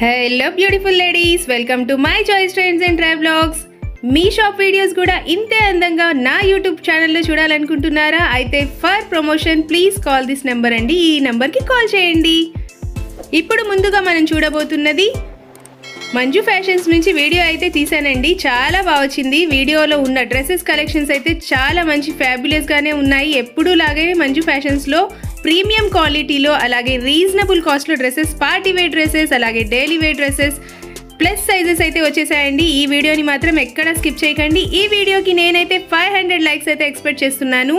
Hello beautiful ladies, welcome to my choice trends and travelogs. Me shop videos కూడా ఇంతే అందంగా నా YouTube ఛానల్లో చూడాలనుకుంటున్నారా? అయితే for promotion please call this number అండి. ఈ నెంబర్కి కాల్ చేయండి. ఇప్పుడు ముందుగా మనం చూడబోతున్నది మంజు ఫ్యాషన్స్ నుంచి వీడియో అయితే తీసానండి. చాలా బాగా వచ్చింది. వీడియోలో ఉన్న డ్రెస్సెస్ కలెక్షన్స్ అయితే చాలా మంచి ఫ్యాబులస్గానే ఉన్నాయి. ఎప్పుడూ లాగానే మంజు ఫ్యాషన్స్లో ప్రీమియం క్వాలిటీలో అలాగే రీజనబుల్ కాస్ట్లో డ్రెస్సెస్, పార్టీ వేర్ డ్రెస్సెస్, అలాగే daily wear dresses plus sizes అయితే వచ్చేసాయండి. ఈ వీడియోని మాత్రం ఎక్కడ స్కిప్ చేయకండి. ఈ వీడియోకి నేనైతే 500 లైక్స్ అయితే ఎక్స్పెక్ట్ చేస్తున్నాను.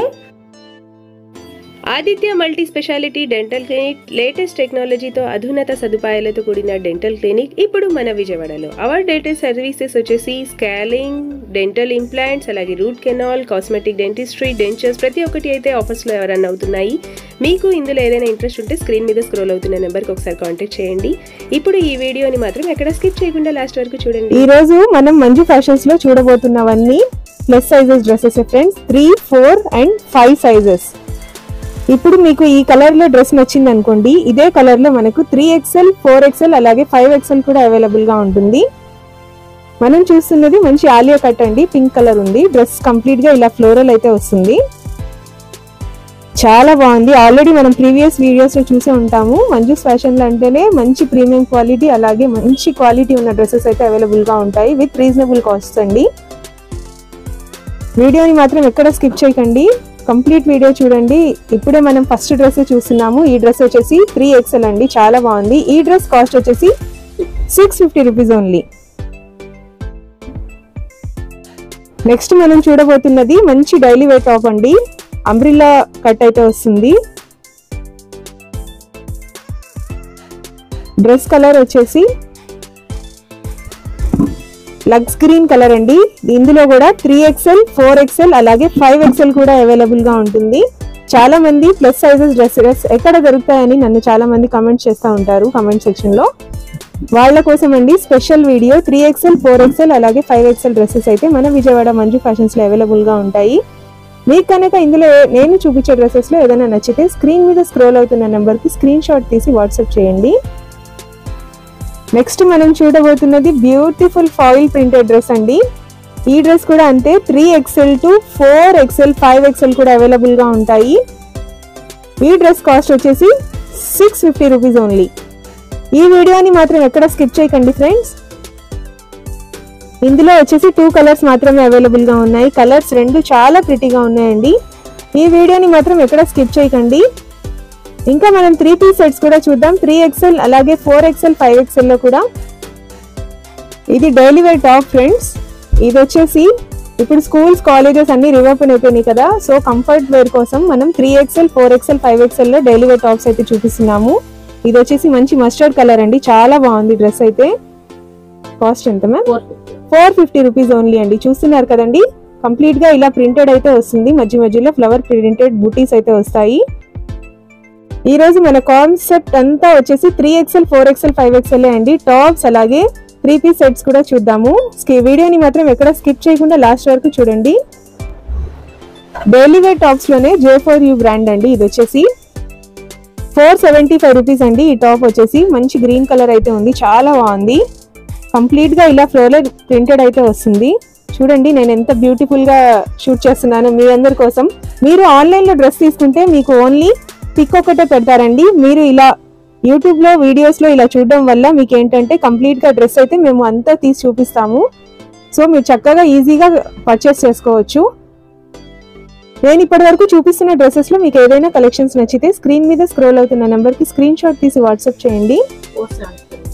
Aditya multi speciality dental clinic latest టెక్నాలజీతో అధునాత సదుపాయాలతో కూడిన డెంటల్ క్లినిక్ ఇప్పుడు మన విజయవాడలో. అవర్ డెంటల్ సర్వీసెస్ వచ్చేసి స్కాలింగ్, డెంటల్ ఇంప్లాంట్స్, అలాగే root canal, cosmetic dentistry, dentures ప్రతి ఒక్కటి అయితే ఆఫర్స్లో రన్ అవుతున్నాయి. మీకు ఇందులో ఏదైనా ఇంట్రెస్ట్ ఉంటే స్క్రీన్ మీద స్క్రోల్ అవుతున్న నెంబర్కి ఒకసారి కాంటాక్ట్ చేయండి. ఇప్పుడు ఈ వీడియోని మాత్రం ఎక్కడ స్కిప్ చేయకుండా లాస్ట్ వరకు చూడండి. ఈ రోజు మనం మంజు ఫ్యాషన్స్ లో చూడబోతున్నవన్నీ plus sizes dresses friends. 3, 4 and 5 sizes. ఇప్పుడు మీకు ఈ కలర్ లో డ్రెస్ నచ్చింది అనుకోండి, ఇదే కలర్ లో మనకు 3XL, 4XL అలాగే 5XL కూడా అవైలబుల్ గా ఉంటుంది. మనం చూస్తున్నది మంచి ఆలియా కట్ అండి, పింక్ కలర్ ఉంది. డ్రెస్ కంప్లీట్ గా ఇలా ఫ్లోరల్ అయితే వస్తుంది. చాలా బాగుంది. ఆల్రెడీ మనం ప్రీవియస్ వీడియోస్ లో చూసే ఉంటాము. మంజు ఫ్యాషన్ లో అంటేనే మంచి ప్రీమియం క్వాలిటీ అలాగే మంచి క్వాలిటీ ఉన్న డ్రెస్సెస్ అయితే అవైలబుల్ గా ఉంటాయి విత్ రీజనబుల్ కాస్ట్ అండి. వీడియోని మాత్రం ఎక్కడ స్కిప్ చేయకండి, కంప్లీట్ వీడియో చూడండి. ఇప్పుడే మనం ఫస్ట్ డ్రెస్ చూస్తున్నాము. ఈ డ్రెస్ వచ్చేసి 3XL అండి, చాలా బాగుంది. ఈ డ్రెస్ కాస్ట్ వచ్చేసి 650 రూపీస్ ఓన్లీ. నెక్స్ట్ మనం చూడబోతున్నది మంచి డైలీ వేర్ టాప్ అండి. అంబ్రిల్లా కట్ అయితే వస్తుంది. డ్రెస్ కలర్ వచ్చేసి లక్స్ గ్రీన్ కలర్ అండి. ఇందులో కూడా 3XL, 4XL అలాగే 5XL కూడా అవైలబుల్ గా ఉంటుంది. చాలా మంది ప్లస్ సైజెస్ డ్రెస్సెస్ ఎక్కడ దొరుకుతాయని నన్ను చాలా మంది కమెంట్ చేస్తూ ఉంటారు కామెంట్ సెక్షన్ లో. వాళ్ళ కోసం అండి స్పెషల్ వీడియో. 3XL, 4XL అలాగే 5XL డ్రెస్సెస్ అయితే మన విజయవాడ మంజు ఫ్యాషన్స్ లో అవైలబుల్ గా ఉంటాయి. మీకు కనుక ఇందులో నేను చూపించే డ్రెస్సెస్ లో ఏదైనా నచ్చితే స్క్రీన్ మీద స్క్రోల్ అవుతున్న నెంబర్ కి స్క్రీన్ షాట్ తీసి వాట్సాప్ చేయండి. నెక్స్ట్ మనం చూడబోతున్నది బ్యూటిఫుల్ ఫాయిల్ ప్రింటెడ్ డ్రెస్ అండి. ఈ డ్రెస్ కూడా అంతే 3XL to 4XL, 5XL కూడా అవైలబుల్ గా ఉంటాయి. ఈ డ్రెస్ కాస్ట్ వచ్చేసి 650 రూపీస్ ఓన్లీ. ఈ వీడియోని మాత్రం ఎక్కడ స్కిప్ చేయకండి ఫ్రెండ్స్. ఇందులో వచ్చేసి 2 కలర్స్ మాత్రమే అవైలబుల్ గా ఉన్నాయి. కలర్స్ రెండు చాలా ప్రిటీగా ఉన్నాయండి. ఈ వీడియోని మాత్రం ఎక్కడ స్కిప్ చేయకండి. ఇంకా మనం 3 పీస్ సెట్స్ కూడా చూద్దాం. 3XL అలాగే 4XL, 5XL లో కూడా. ఇది డైలీ వేర్ టాప్ ఫ్రెండ్స్. ఇది వచ్చేసి ఇప్పుడు స్కూల్స్, కాలేజెస్ అన్ని రీఓపెన్ అయిపోయినాయి కదా, సో కంఫర్ట్ వేర్ కోసం మనం 3XL, 4XL, 5XL లో డైలీ వేర్ టాప్స్ అయితే చూపిస్తున్నాము. ఇది వచ్చేసి మంచి మస్టర్డ్ కలర్ అండి, చాలా బాగుంది డ్రెస్ అయితే. కాస్ట్ ఎంత మ్యామ్? 450 రూపీస్ ఓన్లీ అండి. చూస్తున్నారు కదండి, కంప్లీట్ గా ఇలా ప్రింటెడ్ అయితే వస్తుంది. మధ్య మధ్యలో ఫ్లవర్ ప్రింటెడ్ బూటీస్ అయితే వస్తాయి. ఈ రోజు మన కాన్సెప్ట్ అంతా వచ్చేసి 3XL, 4XL, 5XL అండి. టాప్స్ అలాగే 3 పీస్ సెట్స్ కూడా చూద్దాము. వీడియోని మాత్రం ఎక్కడ స్కిప్ చేయకుండా లాస్ట్ వరకు చూడండి. డైలీ వేర్ టాప్స్ లోనే J4U బ్రాండ్ అండి. ఇది వచ్చేసి 475 రూపీస్ అండి. ఈ టాప్ వచ్చేసి మంచి గ్రీన్ కలర్ అయితే ఉంది, చాలా బాగుంది. కంప్లీట్ గా ఇలా ఫ్లోరల్ ప్రింటెడ్ అయితే వస్తుంది. చూడండి నేను ఎంత బ్యూటిఫుల్ గా షూట్ చేస్తున్నాను మీ అందరి కోసం. మీరు ఆన్లైన్ లో డ్రెస్ తీసుకుంటే మీకు ఓన్లీ పిక్ ఒకటే పెడతారండి. మీరు ఇలా యూట్యూబ్ లో వీడియోస్ లో ఇలా చూడడం వల్ల మీకు ఏంటంటే కంప్లీట్ గా డ్రెస్ అయితే మేము అంతా తీసి చూపిస్తాము. సో మీరు చక్కగా ఈజీగా పర్చేస్ చేసుకోవచ్చు. నేను ఇప్పటి వరకు చూపిస్తున్న డ్రెస్సెస్ లో మీకు ఏదైనా కలెక్షన్స్ నచ్చితే స్క్రీన్ మీద స్క్రోల్ అవుతున్న నెంబర్ కి స్క్రీన్ షాట్ తీసి వాట్సాప్ చేయండి.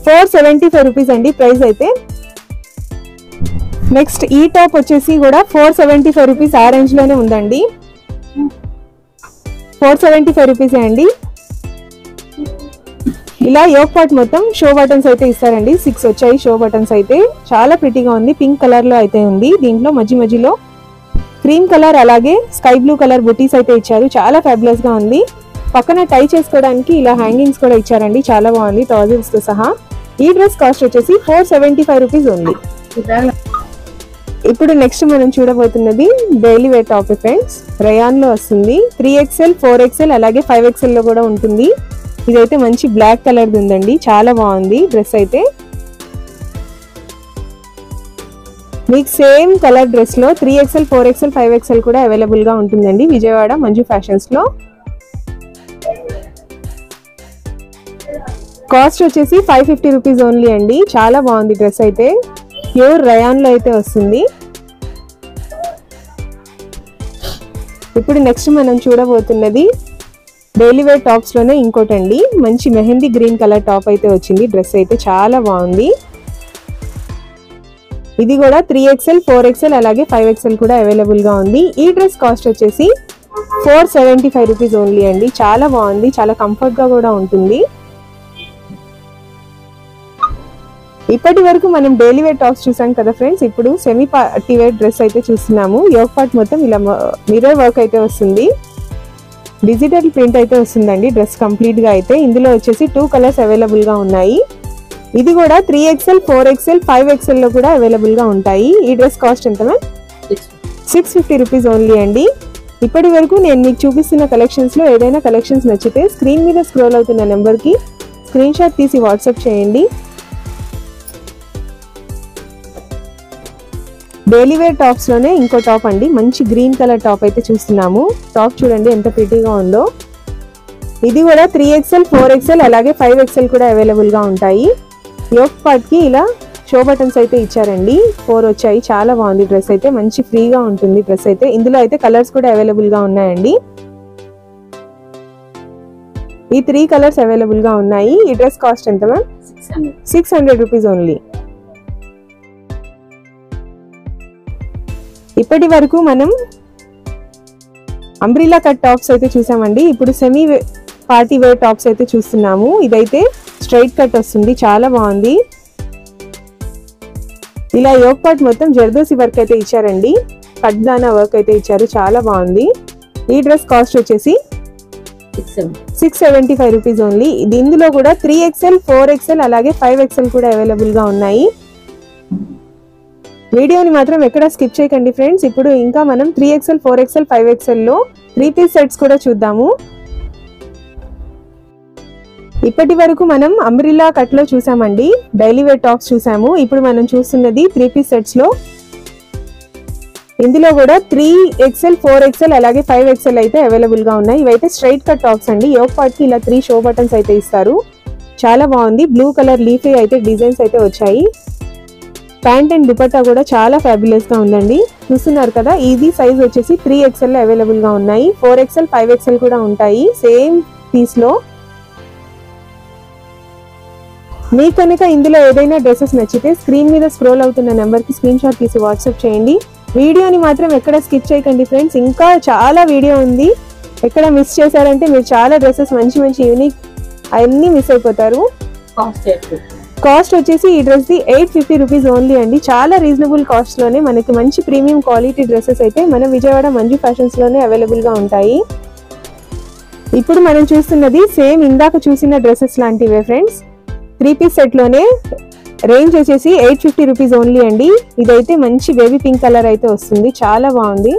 475 రూపీస్ అండి ప్రైస్ అయితే. నెక్స్ట్ ఈ టాప్ వచ్చేసి కూడా 475 రూపీస్ ఆ రేంజ్ లోనే ఉందండి. 475 రూపీస్ అండి. ఇలా యోక్ పార్ట్ మొత్తం షో బటన్స్ అయితే ఇస్తారండి. 6 వచ్చాయి షో బటన్స్ అయితే. చాలా ప్రిటీగా ఉంది, పింక్ కలర్ లో అయితే ఉంది. దీంట్లో మధ్యలో క్రీమ్ కలర్ అలాగే స్కై బ్లూ కలర్ బుటీస్ అయితే ఇచ్చారు. చాలా ఫ్యాబులస్ గా ఉంది. పక్కన టై చేసుకోవడానికి ఇలా హ్యాంగింగ్స్ కూడా ఇచ్చారండి, చాలా బాగుంది టాజిల్స్ తో సహా. ఈ డ్రెస్ కాస్ట్ వచ్చేసి 475 రూపీస్ ఓన్లీ. ఇప్పుడు నెక్స్ట్ మనం చూడబోతున్నది daily wear top friends. Rayon లో వస్తుంది. 3XL, 4XL అలాగే 5XL లో కూడా ఉంటుంది. ఇదైతే మంచి బ్లాక్ కలర్ ఉందండి, చాలా బాగుంది డ్రెస్ అయితే. మీకు సేమ్ కలర్ డ్రెస్ లో 3XL 4XL 5XL కూడా అవైలబుల్ గా ఉంటుందండి విజయవాడ మంజు ఫ్యాషన్స్ లో. కాస్ట్ వచ్చేసి 550 రూపీస్ ఓన్లీ అండి. చాలా బాగుంది డ్రెస్ అయితే, ప్యూర్ రయాన్ లో అయితే వస్తుంది. ఇప్పుడు నెక్స్ట్ మనం చూడబోతున్నది డైలీ వేర్ టాప్స్ లోనే ఇంకోటండి. మంచి మెహందీ గ్రీన్ కలర్ టాప్ అయితే వచ్చింది. డ్రెస్ అయితే చాలా బాగుంది. ఇది కూడా 3XL 4XL అలాగే 5XL కూడా అవైలబుల్ గా ఉంది. ఈ డ్రెస్ కాస్ట్ వచ్చేసి 475 రూపీస్ ఓన్లీ అండి. చాలా బాగుంది, చాలా కంఫర్ట్ గా కూడా ఉంటుంది. ఇప్పటి వరకు మనం డైలీ వేర్ టాప్స్ చూసాం కదా ఫ్రెండ్స్. ఇప్పుడు సెమీ పార్టీ వేర్ డ్రెస్ అయితే చూస్తున్నాము. యోగ్ పార్ట్ మొత్తం ఇలా మిర్రర్ వర్క్ అయితే వస్తుంది. డిజిటల్ ప్రింట్ అయితే వస్తుందండి డ్రెస్ కంప్లీట్ గా అయితే. ఇందులో వచ్చేసి 2 కలర్స్ అవైలబుల్ గా ఉన్నాయి. ఇది కూడా 3XL 4XL 5XL లో కూడా అవైలబుల్ గా ఉంటాయి. ఈ డ్రెస్ కాస్ట్ ఎంత మ్యామ్? 650 రూపీస్ ఓన్లీ అండి. ఇప్పటి వరకు నేను మీకు చూపిస్తున్న కలెక్షన్స్ లో ఏదైనా కలెక్షన్స్ నచ్చితే స్క్రీన్ మీద స్క్రోల్ అవుతున్న నెంబర్ కి స్క్రీన్ షాట్ తీసి వాట్సాప్ చేయండి. డైలీ వేర్ టాప్స్ లోనే ఇంకో టాప్ అండి. మంచి గ్రీన్ కలర్ టాప్ అయితే చూస్తున్నాము. టాప్ చూడండి ఎంత ప్రిటీగా ఉందో. ఇది కూడా 3XL 4XL అలాగే 5XL కూడా అవైలబుల్ గా ఉంటాయి. యోక్ పార్ట్ కి ఇలా షో బటన్స్ అయితే ఇచ్చారండి. 4 వచ్చాయి. చాలా బాగుంది డ్రెస్ అయితే, మంచి ఫ్రీగా ఉంటుంది డ్రెస్ అయితే. ఇందులో అయితే కలర్స్ కూడా అవైలబుల్ గా ఉన్నాయండి. ఈ 3 కలర్స్ అవైలబుల్ గా ఉన్నాయి. ఈ డ్రెస్ కాస్ట్ ఎంత మ్యామ్? 600 rupees only. ఇప్పటి వరకు మనం అంబ్రిల్లా కట్ టాప్స్ అయితే చూసామండి. ఇప్పుడు సెమీ పార్టీ వేర్ టాప్స్ అయితే చూస్తున్నాము. ఇదైతే స్ట్రైట్ కట్ వస్తుంది, చాలా బాగుంది. ఇలా యోగ్ పార్ట్ మొత్తం జర్దోసి వర్క్ అయితే ఇచ్చారండి. కట్దానా వర్క్ అయితే ఇచ్చారు, చాలా బాగుంది. ఈ డ్రెస్ కాస్ట్ వచ్చేసి 675 రూపీస్ ఓన్లీ. ఇందులో కూడా 3XL 4XL అలాగే 5XL కూడా అవైలబుల్ గా ఉన్నాయి. వీడియోని మాత్రం ఎక్కడ స్కిప్ చేయకండి ఫ్రెండ్స్. ఇప్పుడు ఇంకా మనం 3XL 4XL 5XL లో 3 పీస్ సెట్స్ కూడా చూద్దాము. ఇప్పటి వరకు మనం అంబ్రిల్లా కట్ లో చూసామండి, డైలీ వేర్ టాప్స్ చూసాము. ఇప్పుడు మనం చూస్తున్నది 3 పీస్ సెట్స్ లో. ఇందులో కూడా 3XL 4XL అలాగే 5XL అయితే అవైలబుల్ గా ఉన్నాయి. ఇవైతే స్ట్రైట్ కట్ టాప్స్ అండి. యోగ్ పార్ట్ కి ఇలా 3 షో బటన్స్ అయితే ఇస్తారు. చాలా బాగుంది. బ్లూ కలర్ లీఫీ అయితే డిజైన్స్ అయితే వచ్చాయి. ప్యాంట్ అండ్ దుపట్టా కూడా చాలా ఫ్యాబులస్ గా ఉందండి. చూస్తున్నారు కదా, ఇది సైజ్ వచ్చేసి 3XL అవైలబుల్ గా ఉన్నాయి. 4XL 5XL కూడా ఉంటాయి సేమ్ పీస్ లో. మీకు కనుక ఇందులో ఏదైనా డ్రెస్సెస్ నచ్చితే స్క్రీన్ మీద స్క్రోల్ అవుతున్న నెంబర్ కి స్క్రీన్ షాట్ తీసి వాట్సాప్ చేయండి. వీడియోని మాత్రం ఎక్కడ స్కిప్ చేయకండి ఫ్రెండ్స్. ఇంకా చాలా వీడియో ఉంది. ఎక్కడ మిస్ చేశారంటే మీరు చాలా డ్రెస్సెస్ మంచి మంచి యూనిక్ అన్ని మిస్ అయిపోతారు. కాస్ట్ వచ్చేసి ఈ డ్రెస్ ది 850 రూపీస్ ఓన్లీ అండి. చాలా రీజనబుల్ కాస్ట్ లోనే మనకి మంచి ప్రీమియం క్వాలిటీ డ్రెస్సెస్ అయితే మన విజయవాడ మంజు ఫ్యాషన్స్ లోనే అవైలబుల్ గా ఉంటాయి. ఇప్పుడు మనం చూస్తున్నది సేమ్ ఇందాక చూసిన డ్రెస్సెస్ లాంటివే ఫ్రెండ్స్. 3 పీస్ సెట్ లోనే రేంజ్ వచ్చేసి 850 రూపీస్ ఓన్లీ అండి. ఇదైతే మంచి బేబీ పింక్ కలర్ అయితే వస్తుంది, చాలా బాగుంది.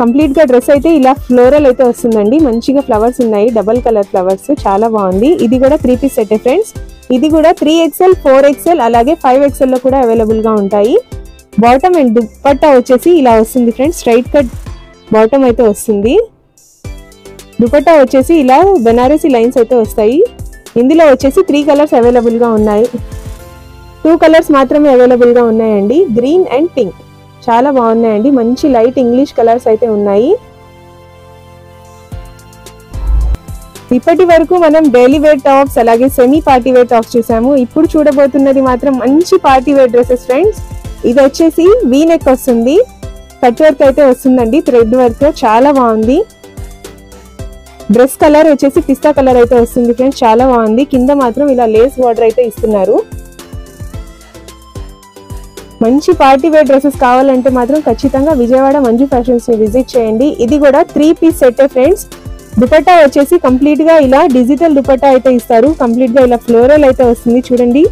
కంప్లీట్ గా డ్రెస్ అయితే ఇలా ఫ్లోరల్ అయితే వస్తుందండి. మంచిగా ఫ్లవర్స్ ఉన్నాయి, డబల్ కలర్ ఫ్లవర్స్, చాలా బాగుంది. ఇది కూడా 3 పీస్ సెట్ ఫ్రెండ్స్. ఇది కూడా 3XL 4XL అలాగే 5XL లో కూడా అవైలబుల్ గా ఉంటాయి. బాటమ్ అండ్ దుపట్టా వచ్చేసి ఇలా వస్తుంది ఫ్రెండ్స్. స్ట్రైట్ కట్ బాటమ్ అయితే వస్తుంది. దుపట్టా వచ్చేసి ఇలా బెనారసీ లైన్స్ అయితే వస్తాయి. ఇందులో వచ్చేసి 3 కలర్స్ అవైలబుల్ గా ఉన్నాయి. 2 కలర్స్ మాత్రమే అవైలబుల్ గా ఉన్నాయండి, గ్రీన్ అండ్ పింక్. చాలా బాగున్నాయండి. మంచి లైట్ ఇంగ్లీష్ కలర్స్ అయితే ఉన్నాయి. ఇప్పటి వరకు మనం డైలీ వేర్ టాప్స్ అలాగే సెమీ పార్టీ వేర్ టాప్స్ చూసాము. ఇప్పుడు చూడబోతున్నది మాత్రం మంచి పార్టీ వేర్ డ్రెస్సెస్ ఫ్రెండ్స్. ఇది వచ్చేసి వీ నెక్ వస్తుంది, కట్ వర్క్ అయితే వస్తుందండి, థ్రెడ్ వర్క్, చాలా బాగుంది. డ్రెస్ కలర్ వచ్చేసి పిస్తా కలర్ అయితే వస్తుంది ఫ్రెండ్స్, చాలా బాగుంది. కింద మాత్రం ఇలా లేస్ బార్డర్ అయితే ఇస్తున్నారు. మంచి పార్టీ వేర్ డ్రెస్సెస్ కావాలంటే మాత్రం ఖచ్చితంగా విజయవాడ మంజు ఫ్యాషన్స్ ని విజిట్ చేయండి. ఇది కూడా 3 పీస్ సెట్ ఫ్రెండ్స్. దుపట్టా వచ్చేసి కంప్లీట్ గా ఇలా డిజిటల్ దుపట్టా అయితే ఇస్తారు. కంప్లీట్ గా ఇలా ఫ్లోరల్ అయితే వస్తుంది. చూడండి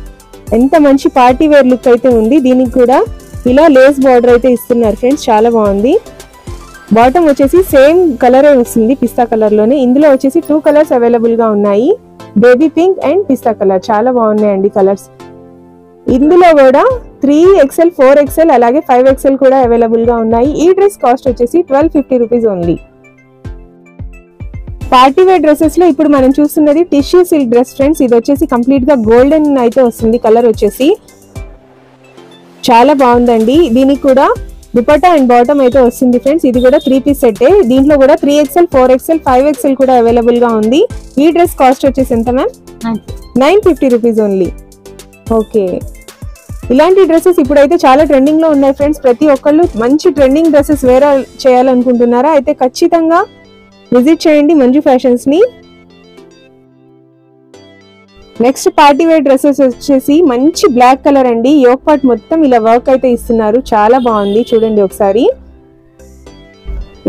ఎంత మంచి పార్టీ వేర్ లుక్ అయితే ఉంది. దీనికి కూడా ఇలా లేస్ బార్డర్ అయితే ఇస్తున్నారు ఫ్రెండ్స్, చాలా బాగుంది. బాటమ్ వచ్చేసి సేమ్ కలరే వస్తుంది, పిస్తా కలర్ లోనే. ఇందులో వచ్చేసి 2 కలర్స్ అవైలబుల్ గా ఉన్నాయి, baby pink and pista colour. చాలా బాగున్నాయండి కలర్స్. ఇందులో కూడా 3XL 4XL అలాగే 5XL కూడా అవైలబుల్ గా ఉన్నాయి. ఈ డ్రెస్ కాస్ట్ వచ్చేసి 1250 rupees only. Party wear dresses లో ఇప్పుడు మనం చూస్తున్నది టిష్యూ సిల్క్ డ్రెస్ ఫ్రెండ్స్. ఇది వచ్చేసి కంప్లీట్ గా గోల్డెన్ అయితే వస్తుంది, కలర్ వచ్చేసి చాలా బాగుందండి. దీనికి కూడా దుపట్టా అండ్ బాటమ్ అయితే వస్తుంది ఫ్రెండ్స్. ఇది కూడా 3 పీస్ సెట్. దీంట్లో కూడా 3XL 4XL 5XL కూడా అవైలబుల్ గా ఉంది. ఈ డ్రెస్ కాస్ట్ వచ్చేసి ఎంత మ్యామ్? 950 rupees only. ఓకే, ఇలాంటి డ్రెస్సెస్ ఇప్పుడైతే చాలా ట్రెండింగ్ లో ఉన్నాయి ఫ్రెండ్స్. ప్రతి ఒక్కళ్ళు మంచి ట్రెండింగ్ డ్రెస్సెస్ వేర్ చేయాలనుకుంటున్నారా అయితే ఖచ్చితంగా విజిట్ చేయండి మంజు ఫ్యాషన్స్ ని. నెక్స్ట్ పార్టీ వేర్ డ్రెస్సెస్ వచ్చేసి మంచి బ్లాక్ కలర్ అండి. యోక్ పార్ట్ మొత్తం ఇలా వర్క్ అయితే ఇస్తున్నారు, చాలా బాగుంది. చూడండి ఒకసారి.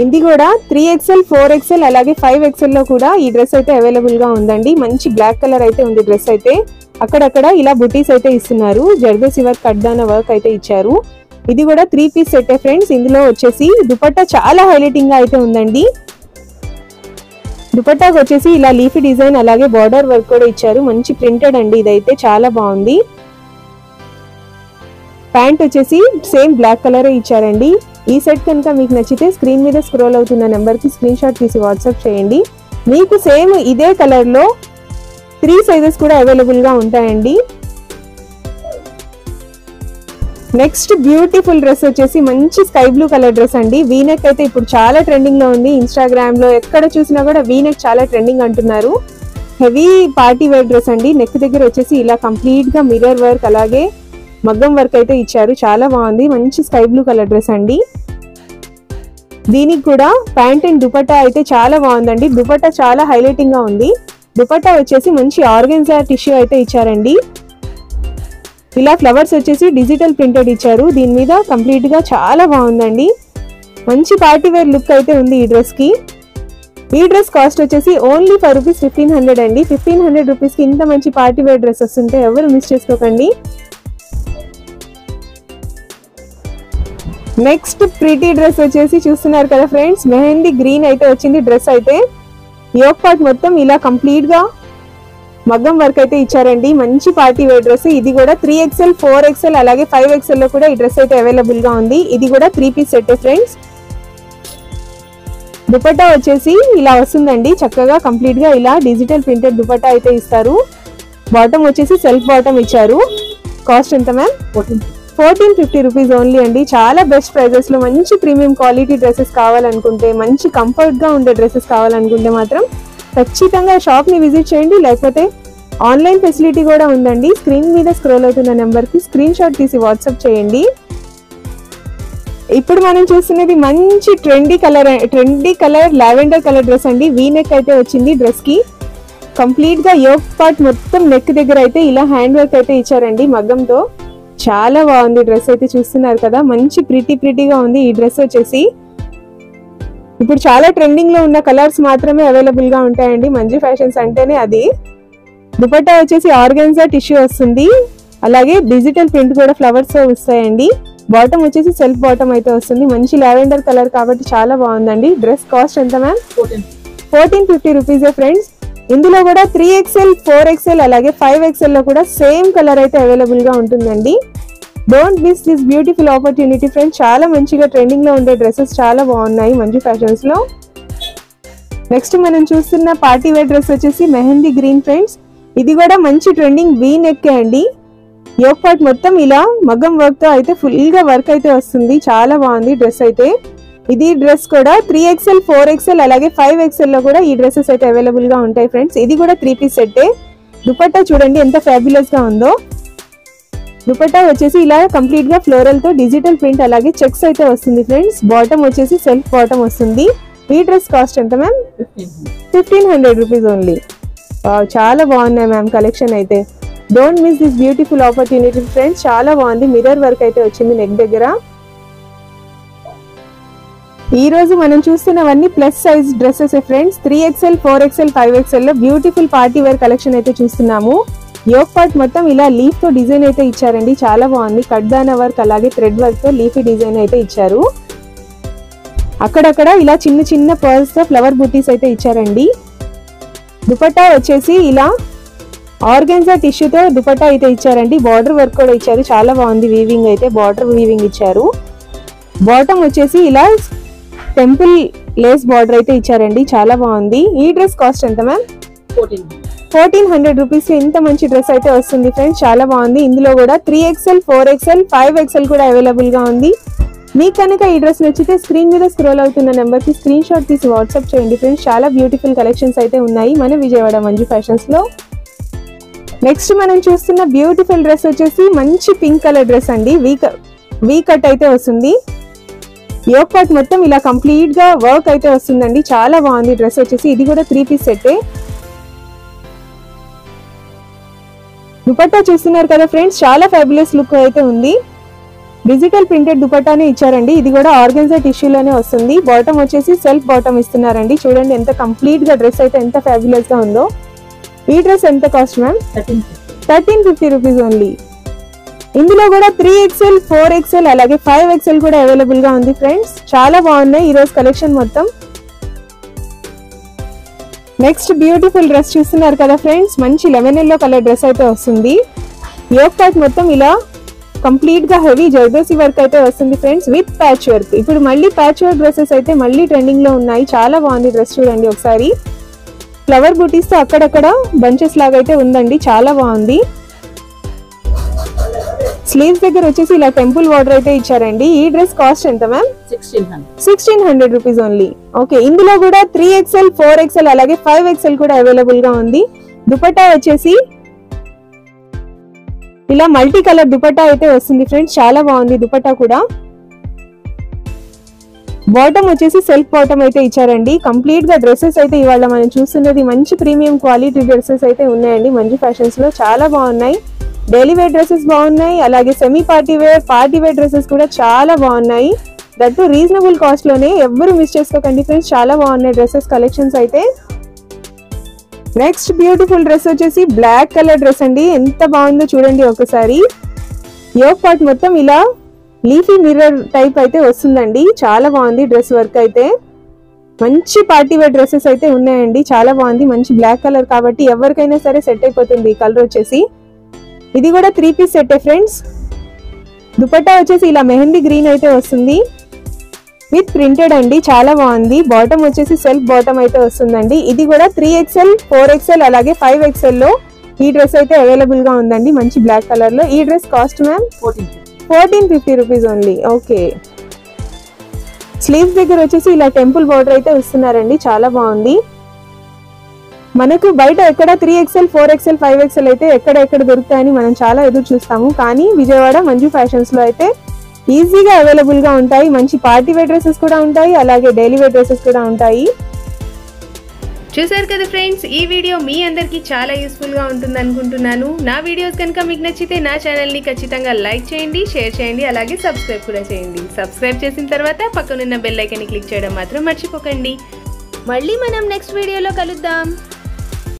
ఇది కూడా 3XL 4XL అలాగే 5XL లో కూడా ఈ డ్రెస్ అయితే అవైలబుల్ గా ఉందండి. మంచి బ్లాక్ కలర్ అయితే ఉంది డ్రెస్ అయితే. అక్కడక్కడ ఇలా బుటీస్ అయితే ఇస్తున్నారు, జర్దోసి వర్క్ కడ్దాన వర్క్ అయితే ఇచ్చారు. ఇది కూడా 3 పీస్ సెట్ ఫ్రెండ్స్. ఇందులో వచ్చేసి దుపట్టా చాలా హైలైటింగ్ గా అయితే ఉందండి. దుపట్టాకు వచ్చేసి ఇలా లీఫీ డిజైన్ అలాగే బార్డర్ వర్క్ కూడా ఇచ్చారు, మంచి ప్రింటెడ్ అండి. ఇదైతే చాలా బాగుంది. ప్యాంట్ వచ్చేసి సేమ్ బ్లాక్ కలర్ ఇచ్చారండి. ఈ సెట్ కనుక మీకు నచ్చితే స్క్రీన్ మీద స్క్రోల్ అవుతున్న నెంబర్ కి స్క్రీన్ షాట్ తీసి వాట్సాప్ చేయండి. మీకు సేమ్ ఇదే కలర్ లో 3 సైజెస్ కూడా అవైలబుల్ గా ఉంటాయండి. నెక్స్ట్ బ్యూటిఫుల్ డ్రెస్ వచ్చేసి మంచి స్కై బ్లూ కలర్ డ్రెస్ అండి. వీనెక్ అయితే ఇప్పుడు చాలా ట్రెండింగ్ లో ఉంది. ఇన్స్టాగ్రామ్ లో ఎక్కడ చూసినా కూడా వీనెక్ చాలా ట్రెండింగ్ అంటున్నారు. హెవీ పార్టీ వేర్ డ్రెస్ అండి. నెక్ దగ్గర వచ్చేసి ఇలా కంప్లీట్ గా మిర్రర్ వర్క్ అలాగే మగ్గం వర్క్ అయితే ఇచ్చారు, చాలా బాగుంది. మంచి స్కై బ్లూ కలర్ డ్రెస్ అండి. దీనికి కూడా ప్యాంట్ అండ్ దుపట్టా అయితే చాలా బాగుందండి. దుపట్టా చాలా హైలైటింగ్ గా ఉంది. దుపట్టా వచ్చేసి మంచి ఆర్గెన్జా టిష్యూ అయితే ఇచ్చారండి. ఇలా ఫ్లవర్స్ వచ్చేసి డిజిటల్ ప్రింటెడ్ ఇచ్చారు. దీని మీద కంప్లీట్ గా చాలా బాగుందండి. మంచి పార్టీ వేర్ లుక్ అయితే ఉంది ఈ డ్రెస్ కి. ఈ డ్రెస్ కాస్ట్ వచ్చేసి ఓన్లీ రూపీస్ 1500 అండి. 1500 రూపీస్ కి ఇంత మంచి పార్టీ వేర్ డ్రెస్ వస్తుంటే ఎవరు మిస్ చేసుకోకండి. నెక్స్ట్ ప్రిటీ డ్రెస్ వచ్చేసి చూస్తున్నారు కదా ఫ్రెండ్స్, మెహందీ గ్రీన్ అయితే వచ్చింది డ్రెస్ అయితే. యోక్ పార్ట్ మొత్తం ఇలా కంప్లీట్ గా మగ్గం వర్క్ అయితే ఇచ్చారండి. మంచి పార్టీ వేర్ డ్రెస్. ఇది కూడా 3XL 4XL అలాగే 5XL లో కూడా ఈ డ్రెస్ అయితే అవైలబుల్ గా ఉంది. ఇది కూడా 3 పీస్ సెట్ ఫ్రెండ్స్. దుపట్టా వచ్చేసి ఇలా వస్తుందండి, చక్కగా కంప్లీట్ గా ఇలా డిజిటల్ ప్రింటెడ్ దుపట్టా అయితే ఇస్తారు. బాటమ్ వచ్చేసి సెల్ఫ్ బాటమ్ ఇచ్చారు. కాస్ట్ ఎంత మ్యామ్? 1450 రూపీస్ ఓన్లీ అండి. చాలా బెస్ట్ ప్రైజెస్ లో మంచి ప్రీమియం క్వాలిటీ డ్రెస్సెస్ కావాలనుకుంటే, మంచి కంఫర్ట్ గా ఉండే డ్రెస్సెస్ కావాలనుకుంటే మాత్రం ఖచ్చితంగా షాప్ ని విజిట్ చేయండి. లేకపోతే ఆన్లైన్ ఫెసిలిటీ కూడా ఉందండి. స్క్రీన్ మీద స్క్రోల్ అవుతున్న నెంబర్ కి స్క్రీన్ షాట్ తీసి వాట్సాప్ చేయండి. ఇప్పుడు మనం చూస్తున్నది మంచి trendy colour lavender colour dress అండి. వీనెక్ అయితే వచ్చింది డ్రెస్ కి. కంప్లీట్ గా యోక్ పార్ట్ మొత్తం నెక్ దగ్గర అయితే ఇలా హ్యాండ్ వర్క్ అయితే ఇచ్చారండి మగ్గంతో. చాలా బాగుంది డ్రెస్ అయితే. చూస్తున్నారు కదా, మంచి ప్రిటీగా ఉంది ఈ డ్రెస్ వచ్చేసి. ఇప్పుడు చాలా ట్రెండింగ్ లో ఉన్న కలర్స్ మాత్రమే అవైలబుల్ గా ఉంటాయండి మంజు ఫ్యాషన్స్ అంటేనే అది. దుపట్టా వచ్చేసి ఆర్గెన్జా టిష్యూ వస్తుంది, అలాగే డిజిటల్ ప్రింట్ కూడా ఫ్లవర్స్ వస్తాయండి. బాటమ్ వచ్చేసి సెల్ఫ్ బాటమ్ అయితే వస్తుంది. మంచి లావెండర్ కలర్ కాబట్టి చాలా బాగుందండి. డ్రెస్ కాస్ట్ ఎంత మ్యామ్? 1450 రూపీసే ఫ్రెండ్స్. ఇందులో కూడా 3XL 4XL అలాగే 5XL లో కూడా సేమ్ కలర్ అయితే అవైలబుల్ గా ఉంటుందండి. Don't miss this beautiful opportunity friends. చాలా మంచిగా ట్రెండింగ్ లో ఉండే డ్రెస్సెస్ చాలా బాగున్నాయి మంజు ఫ్యాషన్స్ లో. నెక్స్ట్ మనం చూస్తున్న పార్టీ వేర్ డ్రెస్ వచ్చేసి మెహందీ గ్రీన్ ఫ్రెండ్స్. ఇది కూడా మంచి ట్రెండింగ్ వీ నెక్ అండి. యోక్ పార్ట్ మొత్తం ఇలా మగ్గం వర్క్ తో అయితే ఫుల్ గా వర్క్ అయితే వస్తుంది. చాలా బాగుంది డ్రెస్ అయితే. ఇది డ్రెస్ కూడా 3XL 4XL అలాగే 5XL లో కూడా ఈ డ్రెస్సెస్ అయితే అవైలబుల్ గా ఉంటాయి ఫ్రెండ్స్. ఇది కూడా 3 పీస్ సెట్. దుపట్టా చూడండి ఎంత ఫ్యాబులస్ గా ఉందో. దుపట్టా వచ్చేసి ఇలా కంప్లీట్ గా ఫ్లోరల్ తో డిజిటల్ ప్రింట్ అలాగే చెక్స్ అయితే వస్తుంది ఫ్రెండ్స్. బాటమ్ వచ్చేసి సెల్ఫ్ బాటమ్ వస్తుంది. ఈ డ్రెస్ కాస్ట్ ఎంత మ్యామ్? 1500 rupees only. చాలా బాగున్నాయి మ్యామ్ కలెక్షన్ అయితే. Don't miss this beautiful opportunity friends. చాలా బాగుంది. మిర్రర్ వర్క్ అయితే వచ్చింది నెక్ దగ్గర. ఈ రోజు మనం చూస్తున్నవన్నీ plus size dresses friends. 3XL 4XL 5XL లో బ్యూటిఫుల్ పార్టీ వేర్ కలెక్షన్ అయితే చూస్తున్నాము. యోక్ పార్ట్ మొత్తం ఇలా లీఫ్ తో డిజైన్ అయితే ఇచ్చారండి. చాలా బాగుంది. కడ్దానా వర్క్ అలాగే థ్రెడ్ వర్క్ తో లీఫీ డిజైన్ అయితే ఇచ్చారు. అక్కడక్కడ ఇలా చిన్న చిన్న పర్ల్స్ తో ఫ్లవర్ బూటీస్ అయితే ఇచ్చారండి. దుపట్టా వచ్చేసి ఇలా ఆర్గాన్జా టిష్యూతో దుపట్టా అయితే ఇచ్చారండి. బార్డర్ వర్క్ కూడా ఇచ్చారు, చాలా బాగుంది. వీవింగ్ అయితే బార్డర్ వీవింగ్ ఇచ్చారు. బాటమ్ వచ్చేసి ఇలా టెంపుల్ లేస్ బార్డర్ అయితే ఇచ్చారండి, చాలా బాగుంది. ఈ డ్రెస్ కాస్ట్ ఎంత మ్యామ్? 1400 రూపీస్ ఇంత మంచి డ్రెస్ అయితే వస్తుంది ఫ్రెండ్స్, చాలా బాగుంది. ఇందులో కూడా 3XL, 4XL, 5XL కూడా అవైలబుల్ గా ఉంది. మీకు కనుక ఈ డ్రెస్ నచ్చితే స్క్రీన్ మీద స్క్రోల్ అవుతున్న నెంబర్ కి స్క్రీన్ షాట్ తీసి వాట్సాప్ చేయండి ఫ్రెండ్స్. చాలా బ్యూటిఫుల్ కలెక్షన్స్ అయితే ఉన్నాయి మన విజయవాడ మంజు ఫ్యాషన్స్ లో. నెక్స్ట్ మనం చూస్తున్న బ్యూటిఫుల్ డ్రెస్ వచ్చేసి మంచి పింక్ కలర్ డ్రెస్ అండి. వీ కట్ అయితే వస్తుంది. యోక్ పార్ట్ మొత్తం ఇలా కంప్లీట్ గా వర్క్ అయితే వస్తుందండి, చాలా బాగుంది డ్రెస్ వచ్చేసి. ఇది కూడా 3 పీస్ సెట్. దుపట్టా చూస్తున్నారు కదా ఫ్రెండ్స్, చాలా ఫ్యాబులస్ లుక్ అయితే ఉంది. డిజిటల్ ప్రింటెడ్ దుపట్టానే ఇచ్చారండి. ఇది కూడా ఆర్గాన్జా టిష్యూలోనే వస్తుంది. బాటమ్ వచ్చేసి సెల్ఫ్ బాటమ్ ఇస్తున్నారండి. చూడండి ఎంత కంప్లీట్ గా డ్రెస్ అయితే ఎంత ఫ్యాబులస్ గా ఉందో. ఈ డ్రెస్ ఎంత కాస్ట్ మ్యామ్? 1350 rupees only. ఇందులో కూడా 3XL, 4XL అలాగే 5XL కూడా అవైలబుల్ గా ఉంది ఫ్రెండ్స్, చాలా బాగున్నాయి ఈ రోజు కలెక్షన్ మొత్తం. నెక్స్ట్ బ్యూటిఫుల్ డ్రెస్ చూస్తున్నారు కదా ఫ్రెండ్స్, మంచి లెమన్ ఎల్లో కలర్ డ్రెస్ అయితే వస్తుంది. యోక్ పార్ట్ మొత్తం ఇలా కంప్లీట్ గా హెవీ జర్దోసి వర్క్ అయితే వస్తుంది ఫ్రెండ్స్, విత్ ప్యాచ్ వర్క్. ఇప్పుడు మళ్ళీ ప్యాచ్ వర్క్ డ్రెస్సెస్ అయితే మళ్ళీ ట్రెండింగ్ లో ఉన్నాయి, చాలా బాగుంది డ్రెస్. చూడండి ఒకసారి, ఫ్లవర్ బూటీస్ తో అక్కడక్కడ బంచెస్ లాగా అయితే ఉందండి, చాలా బాగుంది. స్లీవ్స్ దగ్గర వచ్చేసి ఇలా టెంపుల్ బార్డర్ అయితే ఇచ్చారండి. ఈ డ్రెస్ కాస్ట్ ఎంత మ్యామ్? 1600 rupees only. ఓకే, ఇందులో కూడా 3XL, 4XL అలాగే 5XL కూడా అవైలబుల్ గా ఉంది. దుపట్టా వచ్చేసి ఇలా మల్టీ కలర్ దుపట్టా అయితే వస్తుంది ఫ్రెండ్స్, చాలా బాగుంది దుపట్టా కూడా. బాటమ్ వచ్చేసి సెల్ఫ్ బాటమ్ అయితే ఇచ్చారండి. కంప్లీట్ గా డ్రెస్సెస్ అయితే ఇవాళ మనం చూస్తున్నది మంచి ప్రీమియం క్వాలిటీ డ్రెస్సెస్ అయితే ఉన్నాయండి మంజు ఫ్యాషన్స్ లో, చాలా బాగున్నాయి. డైలీ వేర్ డ్రెస్సెస్ బాగున్నాయి, అలాగే సెమీ పార్టీ వేర్ డ్రెస్సెస్ కూడా చాలా బాగున్నాయి. దట్టు రీజనబుల్ కాస్ట్ లోనే, ఎవ్వరు మిస్ చేసుకోకండి ఫ్రెండ్స్, చాలా బాగున్నాయి డ్రెస్సెస్ కలెక్షన్స్ అయితే. నెక్స్ట్ బ్యూటిఫుల్ డ్రెస్ వచ్చేసి బ్లాక్ కలర్ డ్రెస్ అండి, ఎంత బాగుందో చూడండి ఒకసారి. యోక్ పార్ట్ మొత్తం ఇలా లీఫీ మిర్రర్ టైప్ అయితే వస్తుందండి, చాలా బాగుంది డ్రెస్ వర్క్ అయితే. మంచి పార్టీ వేర్ డ్రెస్సెస్ అయితే ఉన్నాయండి, చాలా బాగుంది. మంచి బ్లాక్ కలర్ కాబట్టి ఎవరికైనా సరే సెట్ అయిపోతుంది ఈ కలర్ వచ్చేసి. ఇది కూడా 3 పీస్ సెట్ ఫ్రెండ్స్. దుపట్టా వచ్చేసి ఇలా మెహందీ గ్రీన్ అయితే వస్తుంది, విత్ ప్రింటెడ్ అండి, చాలా బాగుంది. బాటమ్ వచ్చేసి సెల్ఫ్ బాటమ్ అయితే వస్తుందండి. ఇది కూడా 3XL, 4XL అలాగే 5XL లో ఈ డ్రెస్ అయితే అవైలబుల్ గా ఉందండి, మంచి బ్లాక్ కలర్ లో. ఈ dress cost ma'am? 1450 rupees only. Okay, sleeves దగ్గర వచ్చేసి ఇలా టెంపుల్ బార్డర్ అయితే ఇస్తున్నారండి, చాలా బాగుంది. మనకు బయట ఎక్కడ 3XL, 4XL, 5XL అయితే ఎక్కడ దొరుకుతాయని మనం చాలా ఎదురు చూస్తాము, కానీ విజయవాడ మంజు ఫ్యాషన్స్ లో అయితే ఈజీగా అవైలబుల్ గా ఉంటాయి. మంచి పార్టీ వేర్ డ్రెస్సెస్ కూడా ఉంటాయి, అలాగే డైలీ వేర్ డ్రెస్సెస్ కూడా ఉంటాయి. చూసారు కదా ఫ్రెండ్స్, ఈ వీడియో మీ అందరికీ చాలా యూస్ఫుల్ గా ఉంటుంది అనుకుంటున్నాను. నా వీడియోస్ కనుక మీకు నచ్చితే నా ఛానల్ ని ఖచ్చితంగా లైక్ చేయండి, షేర్ చేయండి, అలాగే సబ్స్క్రైబ్ కూడా చేయండి. సబ్స్క్రైబ్ చేసిన తర్వాత పక్కనున్న బెల్ ఐకాన్ ని క్లిక్ చేయడం మాత్రం మర్చిపోకండి. మళ్ళీ మనం నెక్స్ట్ వీడియోలో కలుద్దాం.